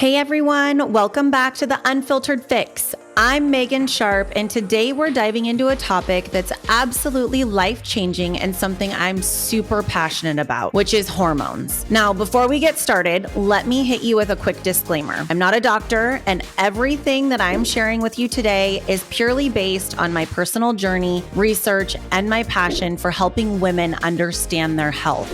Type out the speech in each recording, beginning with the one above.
Hey everyone, welcome back to The Unfiltered Fix. I'm Megan Sharpe, and today we're diving into a topic that's absolutely life-changing and something I'm super passionate about, which is hormones. Now, before we get started, let me hit you with a quick disclaimer. I'm not a doctor, and everything that I'm sharing with you today is purely based on my personal journey, research, and my passion for helping women understand their health.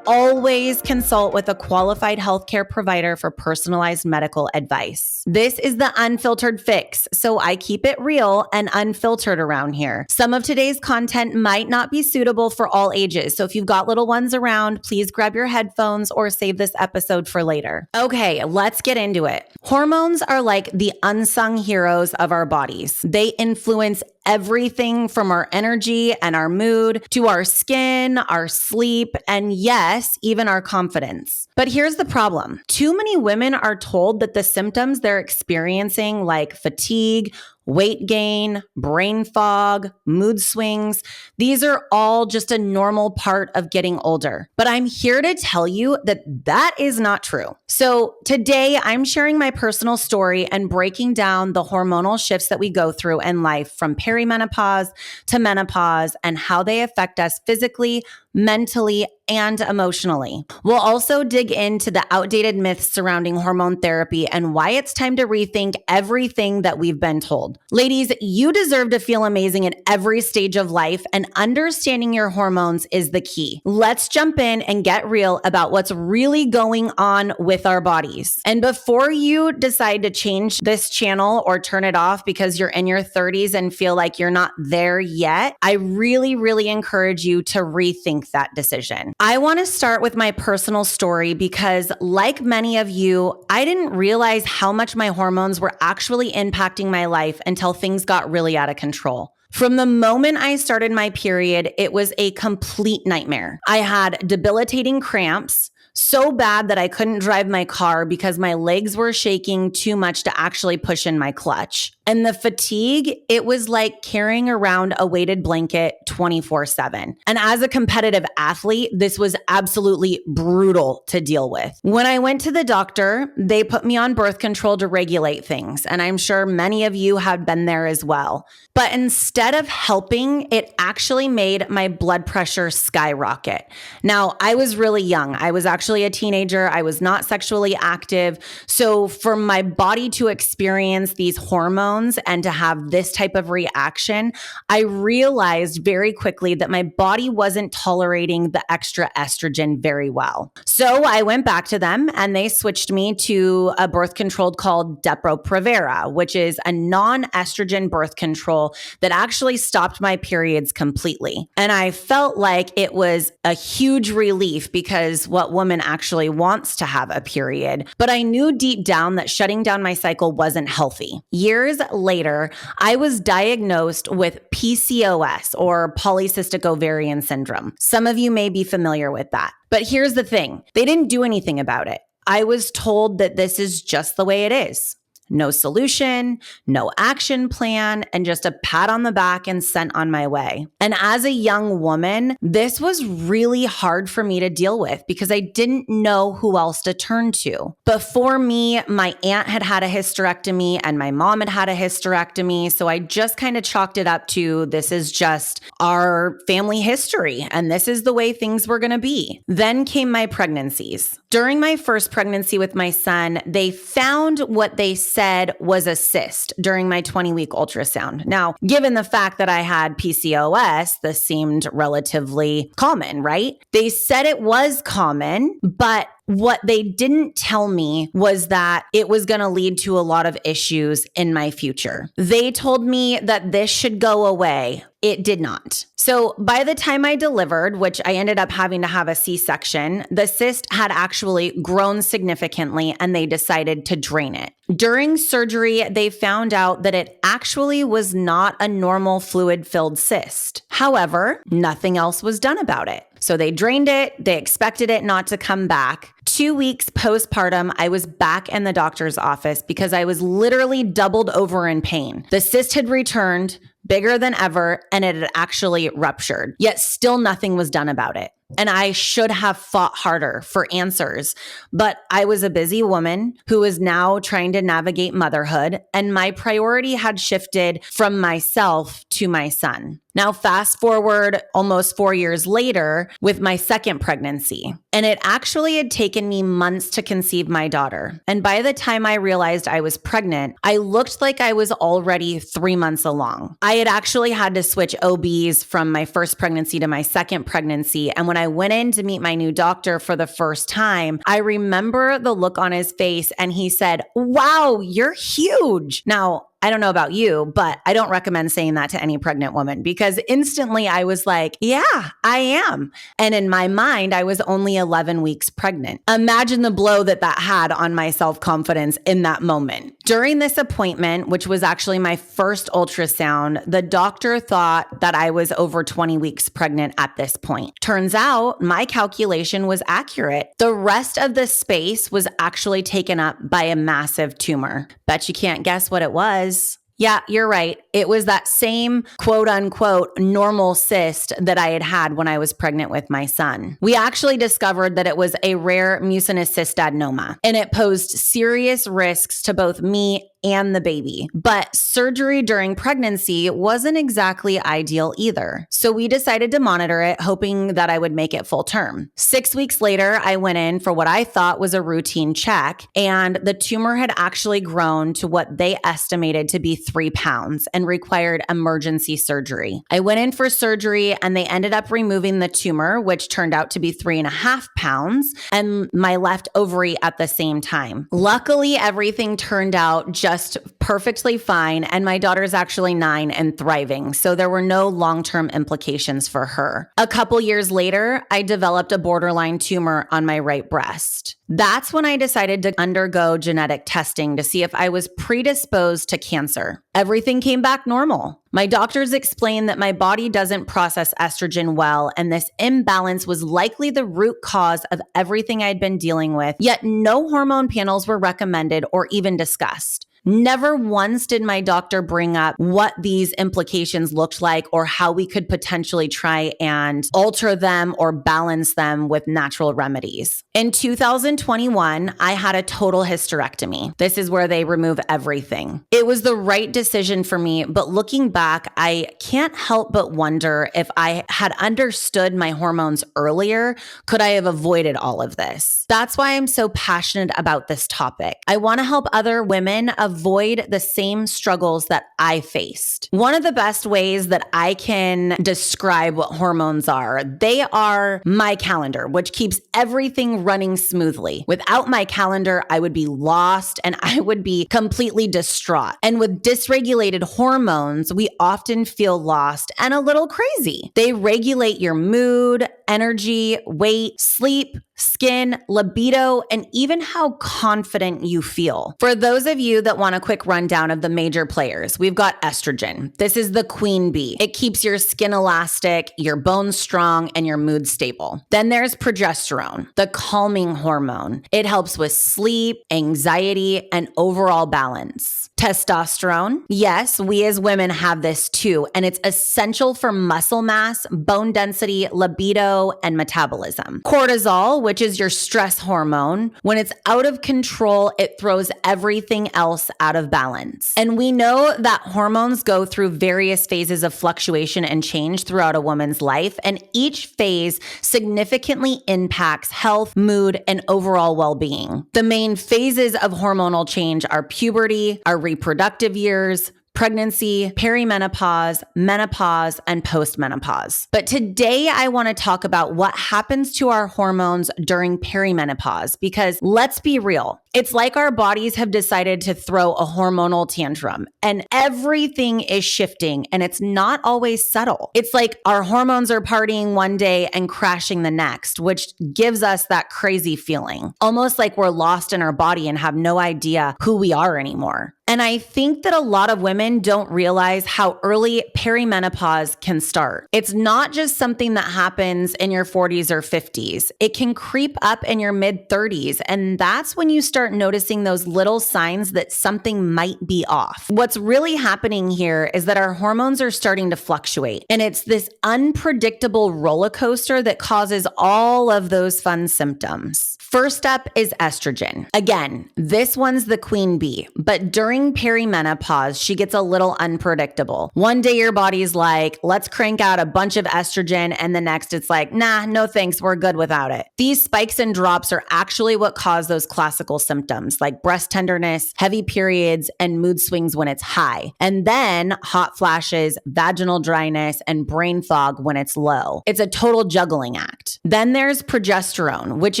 Always consult with a qualified healthcare provider for personalized medical advice. This is the Unfiltered Fix, so I keep it real and unfiltered around here. Some of today's content might not be suitable for all ages, so if you've got little ones around, please grab your headphones or save this episode for later. Okay, let's get into it. Hormones are like the unsung heroes of our bodies. They influence everything from our energy and our mood to our skin, our sleep, and yes, even our confidence. But here's the problem. Too many women are told that the symptoms they're experiencing, like fatigue, weight gain, brain fog, mood swings, these are all just a normal part of getting older. But I'm here to tell you that that is not true. So today I'm sharing my personal story and breaking down the hormonal shifts that we go through in life from perimenopause to menopause and how they affect us physically, mentally, and emotionally. We'll also dig into the outdated myths surrounding hormone therapy and why it's time to rethink everything that we've been told. Ladies, you deserve to feel amazing at every stage of life, and understanding your hormones is the key. Let's jump in and get real about what's really going on with our bodies. And before you decide to change this channel or turn it off because you're in your 30s and feel like you're not there yet, I really encourage you to rethink that decision. I want to start with my personal story because, like many of you, I didn't realize how much my hormones were actually impacting my life until things got really out of control. From the moment I started my period, it was a complete nightmare. I had debilitating cramps, so bad that I couldn't drive my car because my legs were shaking too much to actually push in my clutch. And the fatigue, it was like carrying around a weighted blanket 24/7. And as a competitive athlete, this was absolutely brutal to deal with. When I went to the doctor, they put me on birth control to regulate things. And I'm sure many of you have been there as well. But instead of helping, it actually made my blood pressure skyrocket. Now, I was really young. I was actually a teenager. I was not sexually active. So for my body to experience these hormones and to have this type of reaction, I realized very quickly that my body wasn't tolerating the extra estrogen very well. So I went back to them and they switched me to a birth control called Depo-Provera, which is a non-estrogen birth control that actually stopped my periods completely. And I felt like it was a huge relief because what woman actually wants to have a period? But I knew deep down that shutting down my cycle wasn't healthy. Years later, I was diagnosed with PCOS, or polycystic ovarian syndrome. Some of you may be familiar with that. But here's the thing. They didn't do anything about it. I was told that this is just the way it is. No solution, no action plan, and just a pat on the back and sent on my way. And as a young woman, this was really hard for me to deal with because I didn't know who else to turn to. Before me, my aunt had had a hysterectomy and my mom had had a hysterectomy. So I just kind of chalked it up to this is just our family history and this is the way things were going to be. Then came my pregnancies. During my first pregnancy with my son, they found what they said was a cyst during my 20-week ultrasound. Now, given the fact that I had PCOS, this seemed relatively common, right? They said it was common, but what they didn't tell me was that it was going to lead to a lot of issues in my future. They told me that this should go away. It did not. So by the time I delivered, which I ended up having to have a C-section, the cyst had actually grown significantly and they decided to drain it. During surgery, they found out that it actually was not a normal fluid-filled cyst. However, nothing else was done about it. So they drained it. They expected it not to come back. 2 weeks postpartum, I was back in the doctor's office because I was literally doubled over in pain. The cyst had returned, bigger than ever, and it had actually ruptured, yet still nothing was done about it. And I should have fought harder for answers. But I was a busy woman who was now trying to navigate motherhood, and my priority had shifted from myself to my son. Now, fast forward almost 4 years later with my second pregnancy, and it actually had taken me months to conceive my daughter. And by the time I realized I was pregnant, I looked like I was already 3 months along. I had actually had to switch OBs from my first pregnancy to my second pregnancy. And when I went in to meet my new doctor for the first time, I remember the look on his face and he said, "Wow, you're huge." Now, I don't know about you, but I don't recommend saying that to any pregnant woman because instantly I was like, yeah, I am. And in my mind, I was only 11 weeks pregnant. Imagine the blow that had on my self-confidence in that moment. During this appointment, which was actually my first ultrasound, the doctor thought that I was over 20 weeks pregnant at this point. Turns out my calculation was accurate. The rest of the space was actually taken up by a massive tumor. Bet you can't guess what it was. Yeah, you're right. It was that same quote unquote normal cyst that I had had when I was pregnant with my son. We actually discovered that it was a rare mucinous cystadenoma, and it posed serious risks to both me and the baby. But surgery during pregnancy wasn't exactly ideal either. So we decided to monitor it, hoping that I would make it full term. 6 weeks later, I went in for what I thought was a routine check, and the tumor had actually grown to what they estimated to be 3 pounds and required emergency surgery. I went in for surgery and they ended up removing the tumor, which turned out to be 3.5 pounds, and my left ovary at the same time. Luckily, everything turned out just perfectly fine, and my daughter's actually 9 and thriving, so there were no long-term implications for her. A couple years later, I developed a borderline tumor on my right breast. That's when I decided to undergo genetic testing to see if I was predisposed to cancer. Everything came back normal. My doctors explained that my body doesn't process estrogen well, and this imbalance was likely the root cause of everything I'd been dealing with, yet no hormone panels were recommended or even discussed. Never once did my doctor bring up what these implications looked like or how we could potentially try and alter them or balance them with natural remedies. In 2021, I had a total hysterectomy. This is where they remove everything. It was the right decision for me, but looking back, I can't help but wonder if I had understood my hormones earlier, could I have avoided all of this? That's why I'm so passionate about this topic. I want to help other women avoid the same struggles that I faced. One of the best ways that I can describe what hormones are, they are my calendar, which keeps everything running smoothly. Without my calendar, I would be lost and I would be completely distraught. And with dysregulated hormones, we often feel lost and a little crazy. They regulate your mood, energy, weight, sleep, skin, libido, and even how confident you feel. For those of you that want a quick rundown of the major players, we've got estrogen. This is the queen bee. It keeps your skin elastic, your bones strong, and your mood stable. Then there's progesterone, the calming hormone. It helps with sleep, anxiety, and overall balance. Testosterone. Yes, we as women have this too, and it's essential for muscle mass, bone density, libido, and metabolism. Cortisol, which is your stress hormone. When it's out of control, it throws everything else out of balance. And we know that hormones go through various phases of fluctuation and change throughout a woman's life, and each phase significantly impacts health, mood, and overall well-being. The main phases of hormonal change are puberty, our reproductive years, pregnancy, perimenopause, menopause, and postmenopause. But today I want to talk about what happens to our hormones during perimenopause, because let's be real, it's like our bodies have decided to throw a hormonal tantrum and everything is shifting, and it's not always subtle. It's like our hormones are partying one day and crashing the next, which gives us that crazy feeling, almost like we're lost in our body and have no idea who we are anymore. And I think that a lot of women don't realize how early perimenopause can start. It's not just something that happens in your 40s or 50s. It can creep up in your mid 30s. And that's when you start start noticing those little signs that something might be off. What's really happening here is that our hormones are starting to fluctuate, and it's this unpredictable roller coaster that causes all of those fun symptoms. First up is estrogen. Again, this one's the queen bee, but during perimenopause, she gets a little unpredictable. One day your body's like, let's crank out a bunch of estrogen, and the next it's like, nah, no thanks, we're good without it. These spikes and drops are actually what cause those classical symptoms like breast tenderness, heavy periods, and mood swings when it's high. And then hot flashes, vaginal dryness, and brain fog when it's low. It's a total juggling act. Then there's progesterone, which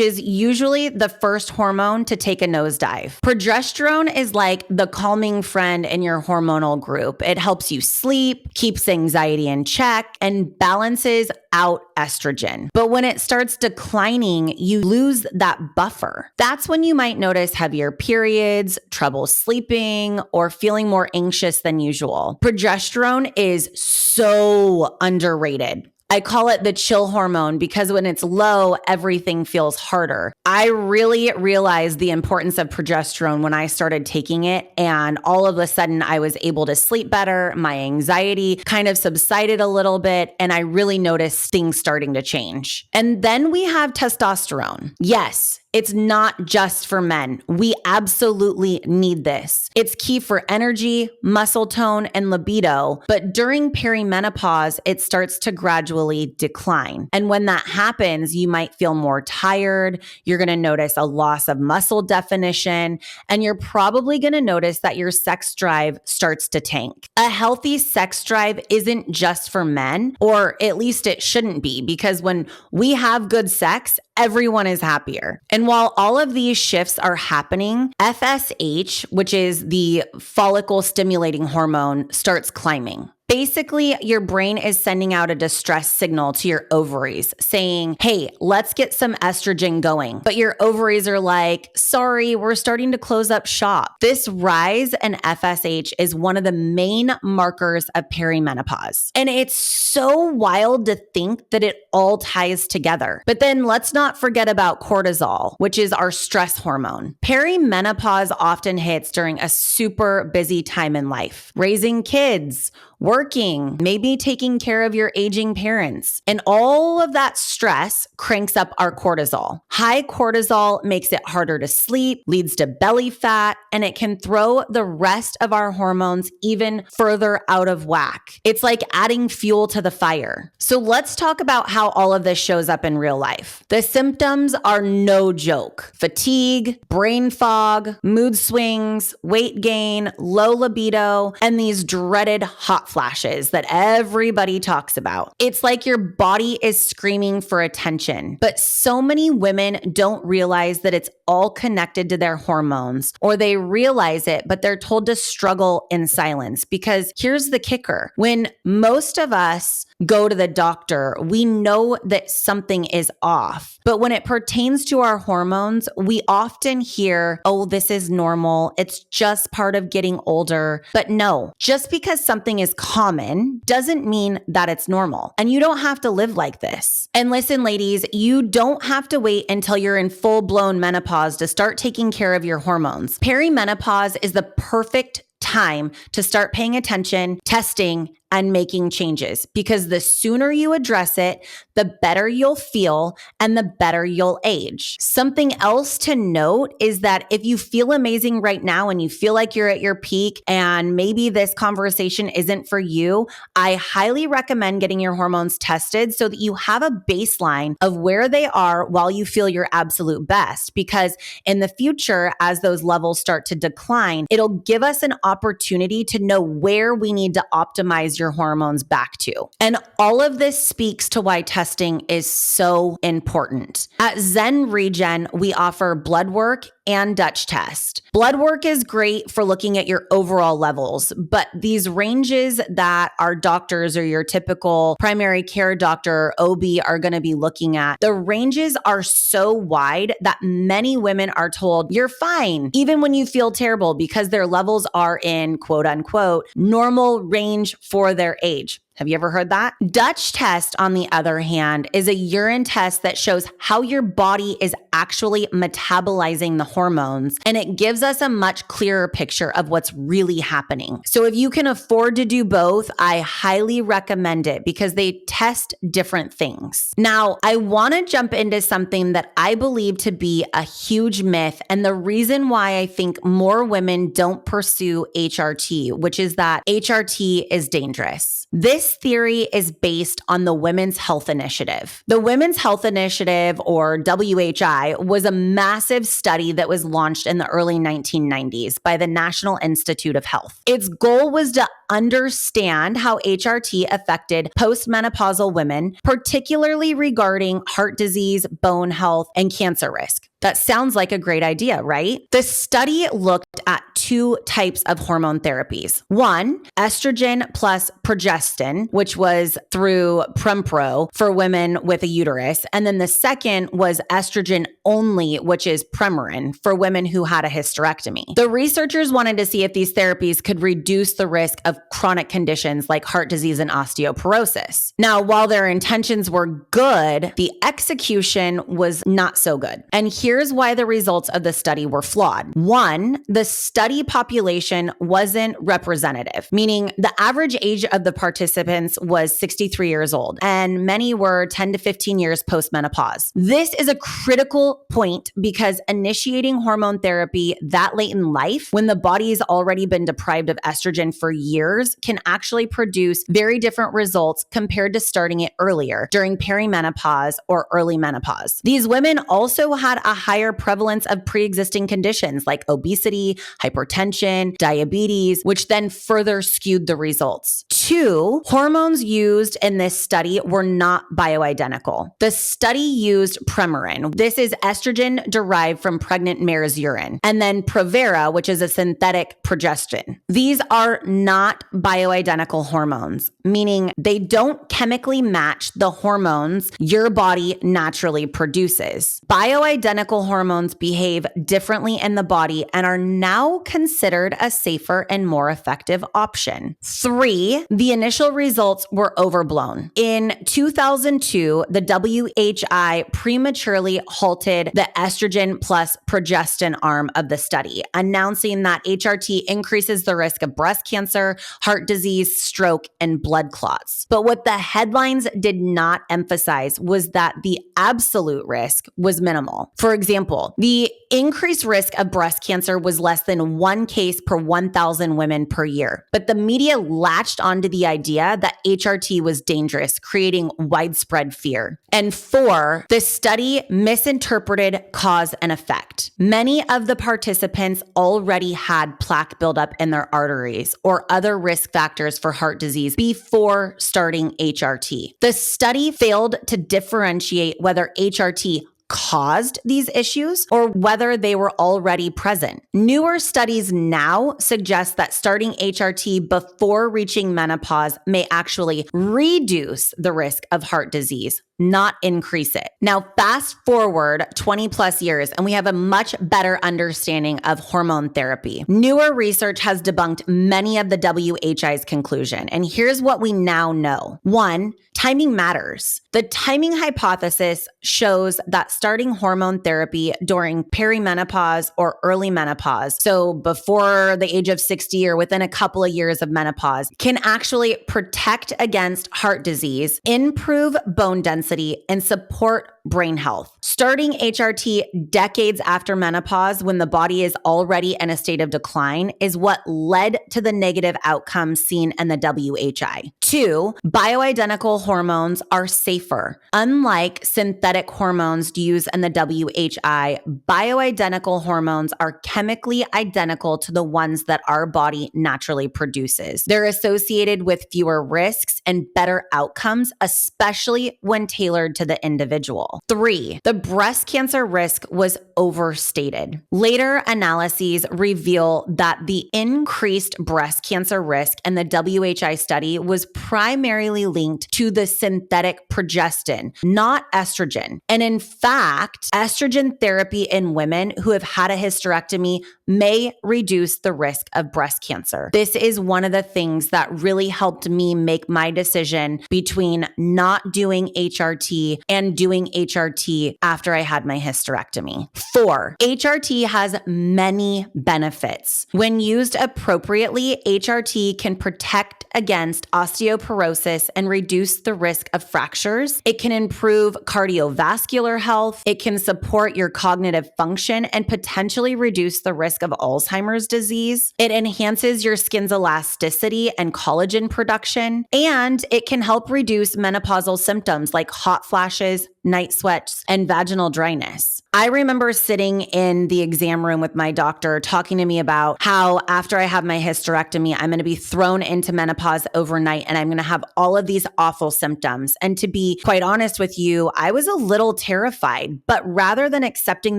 is usually the first hormone to take a nosedive. Progesterone is like the calming friend in your hormonal group. It helps you sleep, keeps anxiety in check, and balances out estrogen. But when it starts declining, you lose that buffer. That's when you might notice heavier periods, trouble sleeping, or feeling more anxious than usual. Progesterone is so underrated. I call it the chill hormone because when it's low, everything feels harder. I really realized the importance of progesterone when I started taking it, and all of a sudden I was able to sleep better. My anxiety kind of subsided a little bit, and I really noticed things starting to change. And then we have testosterone. Yes, it's not just for men. We absolutely need this. It's key for energy, muscle tone, and libido. But during perimenopause, it starts to gradually decline. And when that happens, you might feel more tired. You're going to notice a loss of muscle definition, and you're probably going to notice that your sex drive starts to tank. A healthy sex drive isn't just for men, or at least it shouldn't be, because when we have good sex, everyone is happier. And while all of these shifts are happening, FSH, which is the follicle stimulating hormone, starts climbing. Basically, your brain is sending out a distress signal to your ovaries saying, hey, let's get some estrogen going. But your ovaries are like, sorry, we're starting to close up shop. This rise in FSH is one of the main markers of perimenopause. And it's so wild to think that it all ties together. But then let's not forget about cortisol, which is our stress hormone. Perimenopause often hits during a super busy time in life. Raising kids, working, maybe taking care of your aging parents. And all of that stress cranks up our cortisol. High cortisol makes it harder to sleep, leads to belly fat, and it can throw the rest of our hormones even further out of whack. It's like adding fuel to the fire. So let's talk about how all of this shows up in real life. The symptoms are no joke. Fatigue, brain fog, mood swings, weight gain, low libido, and these dreaded hot flashes that everybody talks about. It's like your body is screaming for attention. But so many women don't realize that it's all connected to their hormones, or they realize it, but they're told to struggle in silence. Because here's the kicker. When most of us go to the doctor, we know that something is off. But when it pertains to our hormones, we often hear, oh, this is normal. It's just part of getting older. But no, just because something is common doesn't mean that it's normal. And you don't have to live like this. And listen, ladies, you don't have to wait until you're in full-blown menopause to start taking care of your hormones. Perimenopause is the perfect time to start paying attention, testing, and making changes, because the sooner you address it, the better you'll feel and the better you'll age. Something else to note is that if you feel amazing right now and you feel like you're at your peak and maybe this conversation isn't for you, I highly recommend getting your hormones tested so that you have a baseline of where they are while you feel your absolute best. Because in the future, as those levels start to decline, it'll give us an opportunity to know where we need to optimize your hormones back to. And all of this speaks to why testing is so important. At Zen Regen, we offer blood work and Dutch test. Blood work is great for looking at your overall levels, but these ranges that our doctors or your typical primary care doctor, OB, are going to be looking at, the ranges are so wide that many women are told you're fine, even when you feel terrible, because their levels are in quote unquote normal range for their age. Have you ever heard that? Dutch test, on the other hand, is a urine test that shows how your body is actually metabolizing the hormones, and it gives us a much clearer picture of what's really happening. So if you can afford to do both, I highly recommend it because they test different things. Now, I want to jump into something that I believe to be a huge myth, and the reason why I think more women don't pursue HRT, which is that HRT is dangerous. This theory is based on the Women's Health Initiative. The Women's Health Initiative, or WHI, was a massive study that was launched in the early 1990s by the National Institute of Health. Its goal was to understand how HRT affected postmenopausal women, particularly regarding heart disease, bone health, and cancer risk. That sounds like a great idea, right? The study looked at two types of hormone therapies. One, estrogen plus progestin, which was through Prempro for women with a uterus. And then the second was estrogen only, which is Premarin for women who had a hysterectomy. The researchers wanted to see if these therapies could reduce the risk of chronic conditions like heart disease and osteoporosis. Now, while their intentions were good, the execution was not so good. And here's why the results of the study were flawed. One, the study population wasn't representative, meaning the average age of the participants was 63 years old, and many were 10 to 15 years postmenopause. This is a critical point because initiating hormone therapy that late in life, when the body has already been deprived of estrogen for years, can actually produce very different results compared to starting it earlier during perimenopause or early menopause. These women also had a higher prevalence of pre-existing conditions like obesity, hypertension, diabetes, which then further skewed the results. Two, hormones used in this study were not bioidentical. The study used Premarin. This is estrogen derived from pregnant mare's urine. And then Provera, which is a synthetic progestin. These are not bioidentical hormones, meaning they don't chemically match the hormones your body naturally produces. Bioidentical hormones behave differently in the body and are now considered a safer and more effective option. Three, the initial results were overblown. In 2002, the WHI prematurely halted the estrogen plus progestin arm of the study, announcing that HRT increases the risk of breast cancer, heart disease, stroke, and blood clots. But what the headlines did not emphasize was that the absolute risk was minimal. For example, the increased risk of breast cancer was less than 1 case per 1,000 women per year. But the media latched onto the idea that HRT was dangerous, creating widespread fear. And 4, the study misinterpreted cause and effect. Many of the participants already had plaque buildup in their arteries or other risk factors for heart disease before starting HRT. The study failed to differentiate whether HRT caused these issues or whether they were already present. Newer studies now suggest that starting HRT before reaching menopause may actually reduce the risk of heart disease, not increase it. Now, fast forward 20 plus years, and we have a much better understanding of hormone therapy. Newer research has debunked many of the WHI's conclusion. And here's what we now know. 1, timing matters. The timing hypothesis shows that starting hormone therapy during perimenopause or early menopause, so before the age of 60 or within a couple of years of menopause, can actually protect against heart disease, improve bone density, and support brain health. Starting HRT decades after menopause, when the body is already in a state of decline, is what led to the negative outcomes seen in the WHI. 2, bioidentical hormones are safer. Unlike synthetic hormones used in the WHI, bioidentical hormones are chemically identical to the ones that our body naturally produces. They're associated with fewer risks and better outcomes, especially when tailored to the individual. 3, the breast cancer risk was overstated. Later analyses reveal that the increased breast cancer risk in the WHI study was primarily linked to the synthetic progestin, not estrogen. And in fact, estrogen therapy in women who have had a hysterectomy may reduce the risk of breast cancer. This is one of the things that really helped me make my decision between not doing HRT and doing HRT after I had my hysterectomy. 4, HRT has many benefits. When used appropriately, HRT can protect against osteoporosis and reduce the risk of fractures. It can improve cardiovascular health. It can support your cognitive function and potentially reduce the risk of Alzheimer's disease. It enhances your skin's elasticity and collagen production, and it can help reduce menopausal symptoms like hot flashes, night sweats, and vaginal dryness. I remember sitting in the exam room with my doctor talking to me about how after I have my hysterectomy, I'm going to be thrown into menopause overnight and I'm going to have all of these awful symptoms. And to be quite honest with you, I was a little terrified, but rather than accepting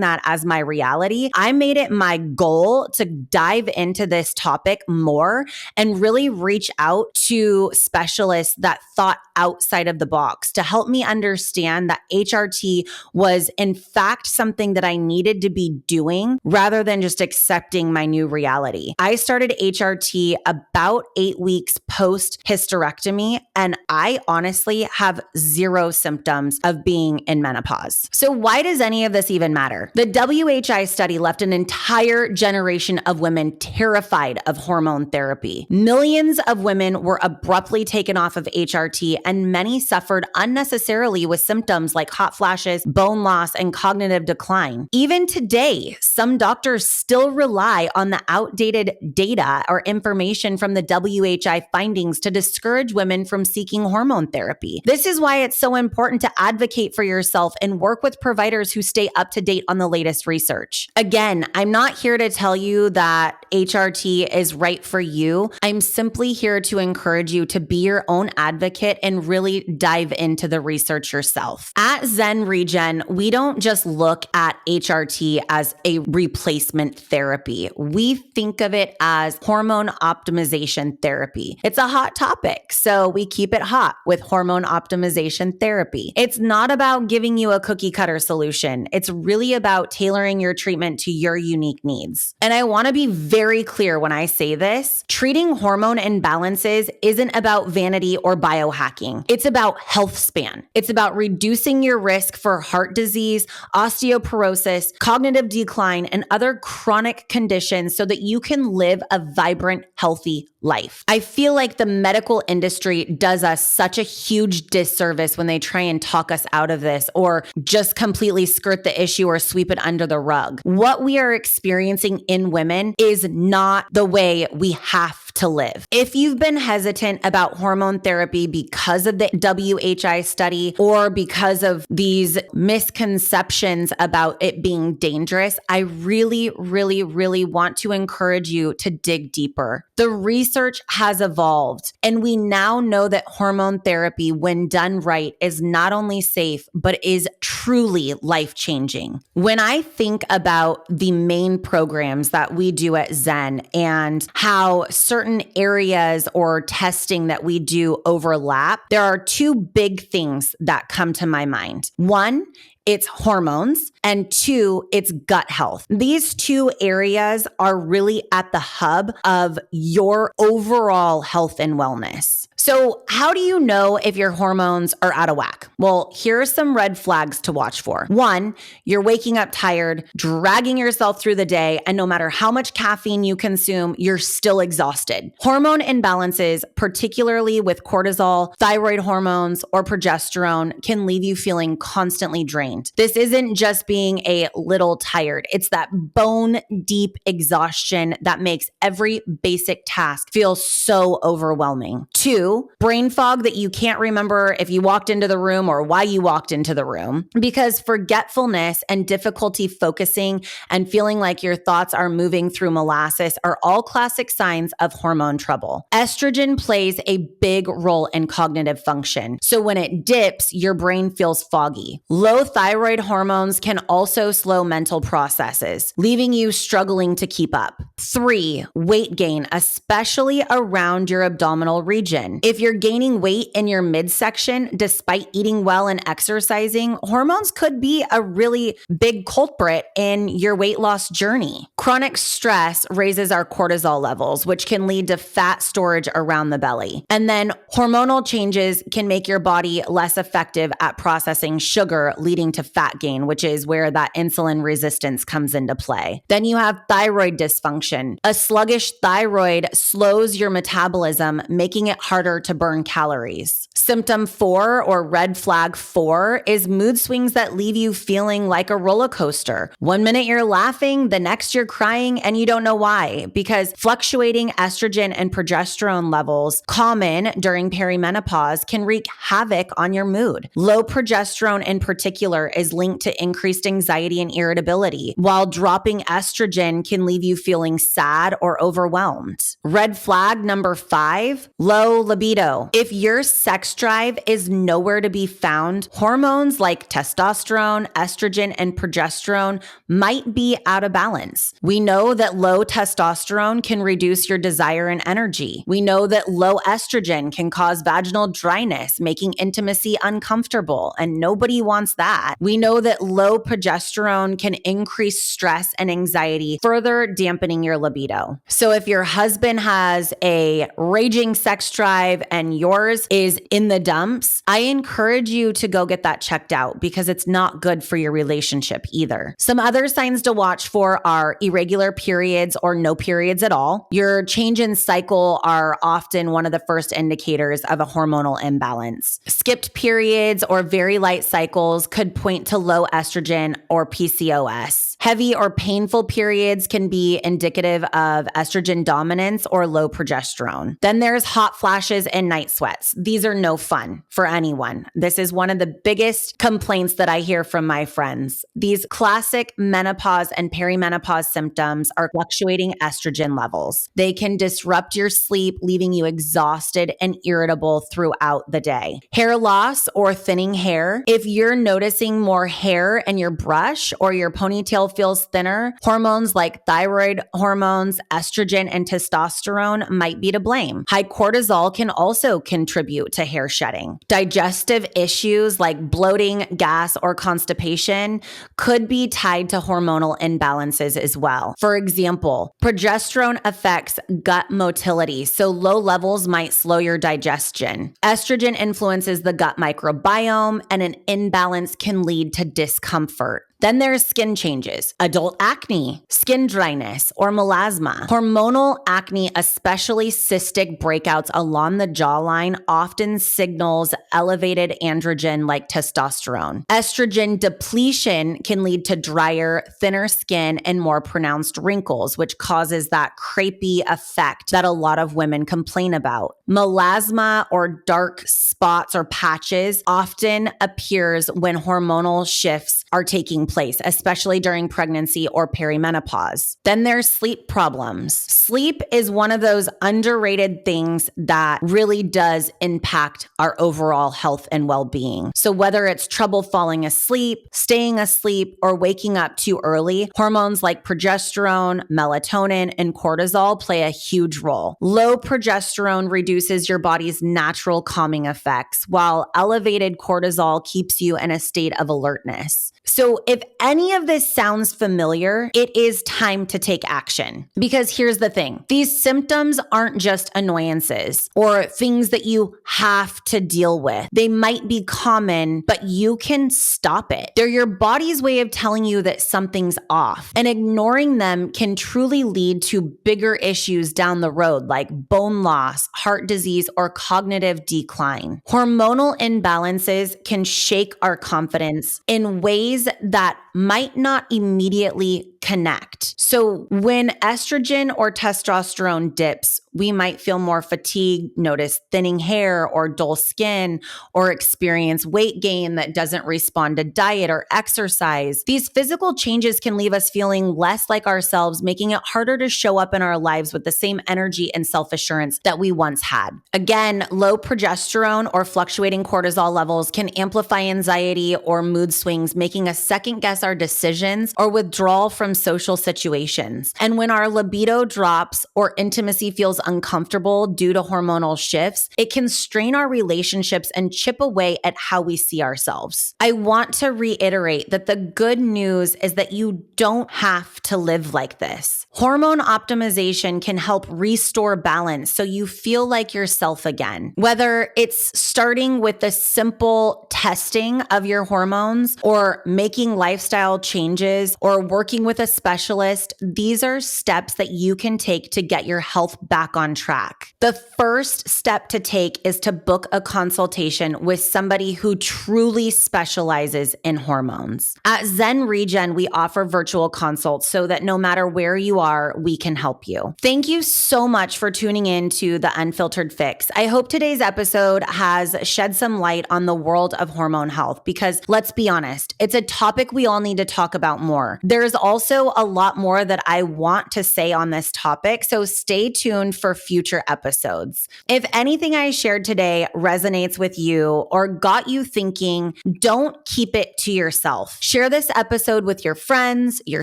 that as my reality, I made it my goal to dive into this topic more and really reach out to specialists that thought outside of the box to help me understand that HRT was in fact something that I needed to be doing rather than just accepting my new reality. I started HRT about 8 weeks post hysterectomy, and I honestly have zero symptoms of being in menopause. So why does any of this even matter? The WHI study left an entire generation of women terrified of hormone therapy. Millions of women were abruptly taken off of HRT, and many suffered unnecessarily with symptoms like hot flashes, bone loss, and cognitive decline. Even today, some doctors still rely on the outdated data or information from the WHI findings to discourage women from seeking hormone therapy. This is why it's so important to advocate for yourself and work with providers who stay up to date on the latest research. Again, I'm not here to tell you that HRT is right for you. I'm simply here to encourage you to be your own advocate and really dive into the research yourself. At Zen Regen, we don't just look at HRT as a replacement therapy. We think of it as hormone optimization therapy. It's a hot topic, so we keep it hot with hormone optimization therapy. It's not about giving you a cookie cutter solution. It's really about tailoring your treatment to your unique needs. And I want to be very clear when I say this, treating hormone imbalances isn't about vanity or biohacking. It's about health span. It's about reducing your risk for heart disease, osteoporosis, cognitive decline, and other chronic conditions so that you can live a vibrant, healthy life. I feel like the medical industry does us such a huge disservice when they try and talk us out of this or just completely skirt the issue or sweep it under the rug. What we are experiencing in women is not the way we have to live. If you've been hesitant about hormone therapy because of the WHI study or because of these misconceptions about it being dangerous, I really, really, really want to encourage you to dig deeper. The research has evolved, and we now know that hormone therapy, when done right, is not only safe, but is truly life-changing. When I think about the main programs that we do at Zen and how certain areas or testing that we do overlap, there are two big things that come to my mind. One, it's hormones, and two, it's gut health. These two areas are really at the hub of your overall health and wellness. So how do you know if your hormones are out of whack? Well, here are some red flags to watch for. One, you're waking up tired, dragging yourself through the day, and no matter how much caffeine you consume, you're still exhausted. Hormone imbalances, particularly with cortisol, thyroid hormones, or progesterone, can leave you feeling constantly drained. This isn't just being a little tired. It's that bone deep exhaustion that makes every basic task feel so overwhelming. Two, brain fog that you can't remember if you walked into the room or why you walked into the room, because forgetfulness and difficulty focusing and feeling like your thoughts are moving through molasses are all classic signs of hormone trouble. Estrogen plays a big role in cognitive function. So when it dips, your brain feels foggy. Low thyroid thyroid hormones can also slow mental processes, leaving you struggling to keep up. 3, weight gain, especially around your abdominal region. If you're gaining weight in your midsection despite eating well and exercising, hormones could be a really big culprit in your weight loss journey. Chronic stress raises our cortisol levels, which can lead to fat storage around the belly. And then hormonal changes can make your body less effective at processing sugar, leading to fat gain, which is where that insulin resistance comes into play. Then you have thyroid dysfunction. A sluggish thyroid slows your metabolism, making it harder to burn calories. Symptom 4, or red flag 4, is mood swings that leave you feeling like a roller coaster. One minute you're laughing, the next you're crying, and you don't know why, because fluctuating estrogen and progesterone levels, common during perimenopause, can wreak havoc on your mood. Low progesterone in particular is linked to increased anxiety and irritability, while dropping estrogen can leave you feeling sad or overwhelmed. Red flag number 5, low libido. If your sex drive is nowhere to be found, hormones like testosterone, estrogen, and progesterone might be out of balance. We know that low testosterone can reduce your desire and energy. We know that low estrogen can cause vaginal dryness, making intimacy uncomfortable, and nobody wants that. We know that low progesterone can increase stress and anxiety, further dampening your libido. So if your husband has a raging sex drive and yours is in the dumps, I encourage you to go get that checked out because it's not good for your relationship either. Some other signs to watch for are irregular periods or no periods at all. Your change in cycle are often one of the first indicators of a hormonal imbalance. Skipped periods or very light cycles could point to low estrogen or PCOS. Heavy or painful periods can be indicative of estrogen dominance or low progesterone. Then there's hot flashes and night sweats. These are no fun for anyone. This is one of the biggest complaints that I hear from my friends. These classic menopause and perimenopause symptoms are fluctuating estrogen levels. They can disrupt your sleep, leaving you exhausted and irritable throughout the day. Hair loss or thinning hair. If you're noticing more hair in your brush or your ponytail feels thinner, hormones like thyroid hormones, estrogen, and testosterone might be to blame. High cortisol can also contribute to hair shedding. Digestive issues like bloating, gas, or constipation could be tied to hormonal imbalances as well. For example, progesterone affects gut motility, so low levels might slow your digestion. Estrogen influences the gut microbiome, and an imbalance can lead to discomfort. Then there's skin changes, adult acne, skin dryness, or melasma. Hormonal acne, especially cystic breakouts along the jawline, often signals elevated androgen like testosterone. Estrogen depletion can lead to drier, thinner skin and more pronounced wrinkles, which causes that crepey effect that a lot of women complain about. Melasma, or dark spots or patches, often appears when hormonal shifts are taking place, especially during pregnancy or perimenopause. Then there's sleep problems. Sleep is one of those underrated things that really does impact our overall health and well-being. So whether it's trouble falling asleep, staying asleep, or waking up too early, hormones like progesterone, melatonin, and cortisol play a huge role. Low progesterone reduces your body's natural calming effects, while elevated cortisol keeps you in a state of alertness. So if any of this sounds familiar, it is time to take action. Because here's the thing, these symptoms aren't just annoyances or things that you have to deal with. They might be common, but you can stop it. They're your body's way of telling you that something's off, and ignoring them can truly lead to bigger issues down the road, like bone loss, heart disease, or cognitive decline. Hormonal imbalances can shake our confidence in ways that might not immediately connect. So when estrogen or testosterone dips, We might feel more fatigued, notice thinning hair or dull skin, or experience weight gain that doesn't respond to diet or exercise. These physical changes can leave us feeling less like ourselves, making it harder to show up in our lives with the same energy and self-assurance that we once had. Again, low progesterone or fluctuating cortisol levels can amplify anxiety or mood swings, making us second guess our decisions or withdrawal from social situations. And when our libido drops or intimacy feels uncomfortable due to hormonal shifts, it can strain our relationships and chip away at how we see ourselves. I want to reiterate that the good news is that you don't have to live like this. Hormone optimization can help restore balance so you feel like yourself again. Whether it's starting with the simple testing of your hormones or making lifestyle changes or working with a specialist, these are steps that you can take to get your health back on track. The first step to take is to book a consultation with somebody who truly specializes in hormones. At Zen Regen, we offer virtual consults so that no matter where you are, we can help you. Thank you so much for tuning in to The Unfiltered Fix. I hope today's episode has shed some light on the world of hormone health because let's be honest, it's a topic we all need to talk about more. There's also a lot more that I want to say on this topic, so stay tuned for future episodes. If anything I shared today resonates with you or got you thinking, don't keep it to yourself. Share this episode with your friends, your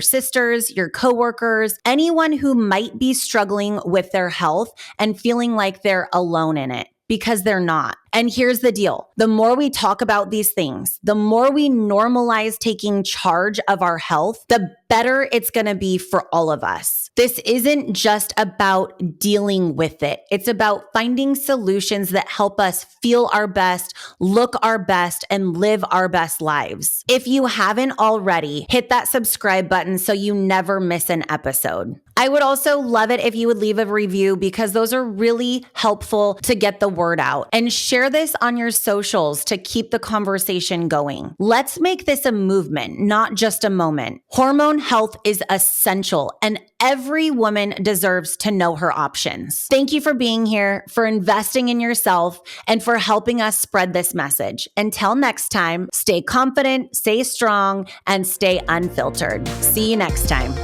sisters, your coworkers, anyone who might be struggling with their health and feeling like they're alone in it, because they're not. And here's the deal. The more we talk about these things, the more we normalize taking charge of our health, the better it's going to be for all of us. This isn't just about dealing with it. It's about finding solutions that help us feel our best, look our best, and live our best lives. If you haven't already, hit that subscribe button so you never miss an episode. I would also love it if you would leave a review because those are really helpful to get the word out. And share this on your socials to keep the conversation going. Let's make this a movement, not just a moment. Hormone health is essential, and every woman deserves to know her options. Thank you for being here, for investing in yourself, and for helping us spread this message. Until next time, stay confident, stay strong, and stay unfiltered. See you next time.